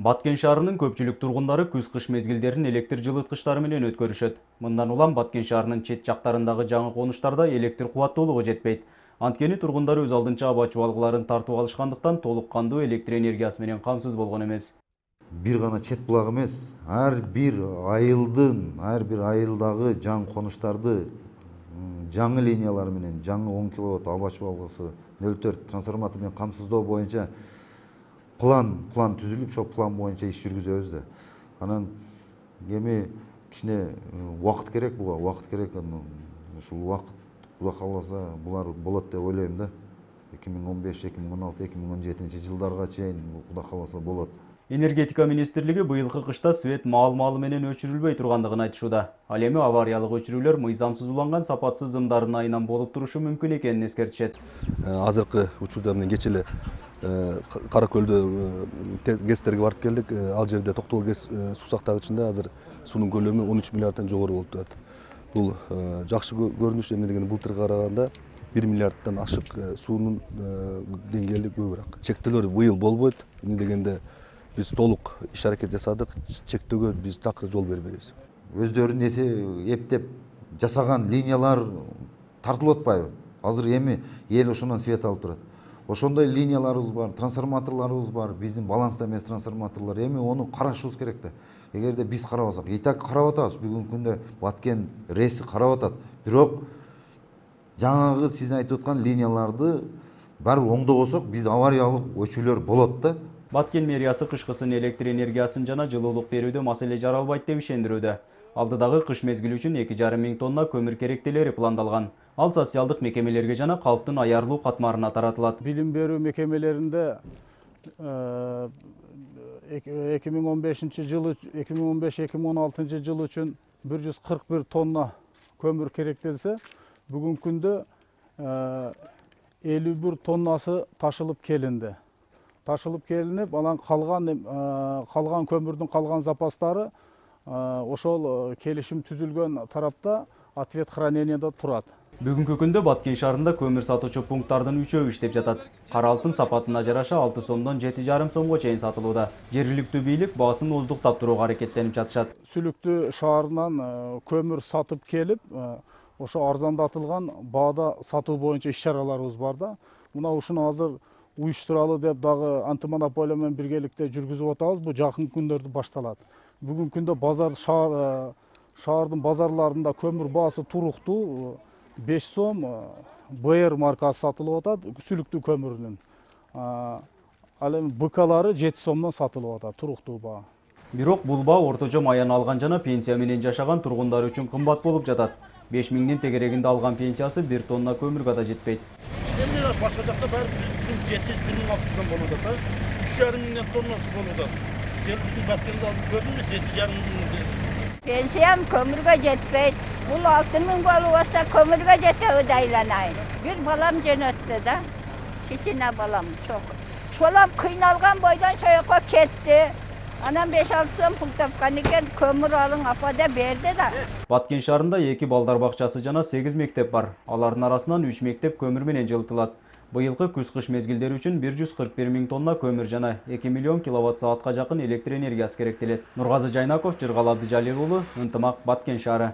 Баткен шаарынын көпчүлүк тургундары күз-кыш мезгилдерин электр жылыткычтары менен өткөрүшөт. Мындан улам Баткен шаарынын чет жактарындагы жаңы конуштарда электр кубаттуулугу жетпейт. Анткени тургундар өз алдынча аба чубалгыларын тартып алышкандыктан толук кандуу электр энергиясы менен камсыз болгон эмес. Бир гана чет булак эмес, ар бир айылдагы жаңы конуштарды жаңы линиялар менен, жаңы 10 киловатт аба чубалгысы 0,4 трансформатор менен камсыздоо боюнча план түзүлүп, ошол план боюнча иш жүргүзөбүз да. Анан эми кичине убакыт керек буга, ушул убакыт Кудай кааласа булар болот деп ойлойм да. 2015, 2016, 2017 жылдарга чейин Кудай кааласа болот. Энергетика министрлиги быйылкы кышта свет маал-маалы менен өчүрүлбөй тургандыгын айтышууда. Ал эми авариялык өчүрүүлөр мыйзамсыз уланган сапатсыз зымдардын айынан болуп турушу мүмкүн экенин эскертишет. Азыркы учурда менен кече эле Кара көлдө ГЭСтерге барып келдик. Ал жерде Токтогул ГЭС суу сактагычында азыр суунун көлөмү 13 миллиардтан жогору болуп турат. Бул жакшы көрүнүш, эмне дегенде былтырга караганда 1 миллиардтан ашык суунун деңгээли көбүрөөк. Чектөөлөр быйыл болбойт. Эмне дегенде биз толук иш аракет жасадык, чектөөгө биз такыр жол бербейбиз. Өздөрүн эптеп жасаган линиялар тартылып атпайбы? Азыр эми эл ошондон свет алып турат. Ошондой линияларыбыз бар, трансформаторлорубуз бар, биздин баланста эмес трансформаторлор. Эми ону карашыбыз керек да. Эгерде биз карабасак, и так карап атабыз. Бүгүнкү күндө Баткен РЭСи карап атат. Бирок жаңагы сиз айтып аткан линияларды баары оңдобосок, биз авариялык өчүүлөр болот да. Баткен мэриясы кышкысын электр энергиясын жана жылуулук берүүдө маселе жаралбайт деп ишендирүүдө. Алдыдагы кыш мезгили үчүн 2,5 миң тонна көмүр керектелери пландалган. Ал социалдык мекемелерге жана калктын аярлуу катмарына таратылат. Билим берүү мекемелеринде 2015-2016 жыл үчүн 141 тонна көмүр керектелсе, бүгүнкү күндө 51 тоннасы ташылып келинди. Ташылып келинип, анан калган көмүрдүн калган запастары ошол келишим түзүлгөн тарапта ответ храненияда турат. Бүгүнкү күндө Баткен шаарында көмүр сатуучу пункттардын 3-өө иштеп жатат. Кара алтын сапатына жараша 6 сомдон 7,5 сомго чейин сатылууда. Жергиликтүү бийлик баасын оздуктап турууга аракеттенип жатышат. Сүлүктүү шаарынан көмүр сатып келип, ошо арзандатылган баада сатуу боюнча иш-чараларыбыз бар да. Мына ушуну азыр уюштуралы деп дагы антимонополия менен биргеликте жүргүзүп атабыз. Бул жакын күндөрдө башталат. Бүгүнкү күндө шаардын базарларында көмүр баасы туруктуу 5 сом БР маркасы сатылып атат, сүлүктүү көмүрүнүн. Ал эми БКлары 7 сомдон сатылып атат, туруктуу баа. Бирок бул баа орточо маян алган жана пенсия менен жашаган тургундар үчүн кымбат болуп жатат. 5 миңдин тегерегинде алган пенсиясы 1 тонна көмүргө да жетпейт. Эмне башка жакта баары 1700-1600 сом болуп атат. 3,5 миңден тоннасы болуп атат. Биздин Баткенде азыр көрдүңбү 7,5 миң. Пенсиям көмүргө жетпейт. Бул 6 миң болуп атса көмүргө жетеби да айланайын. Бир балам жөнөттү да. Кичине балам чок. Шолап кыйналган бойдон шоякка кетти. Анан 5-6 сом пул тапкан экен, көмүр алың апа деп берди да. Баткен шаарында 2 балдар бакчасы жана 8 мектеп бар. Алардын арасынан 3 мектеп көмүр менен жылытылат. Быйылкы күз-кыш мезгилдери үчүн 141 миң тонна көмүр жана 2 миллион киловатт-саатка жакын электр энергиясы керектелет. Нургазы Жайнаков, Жыргал Абдыжалил уулу, Ынтымак, Баткен шаары.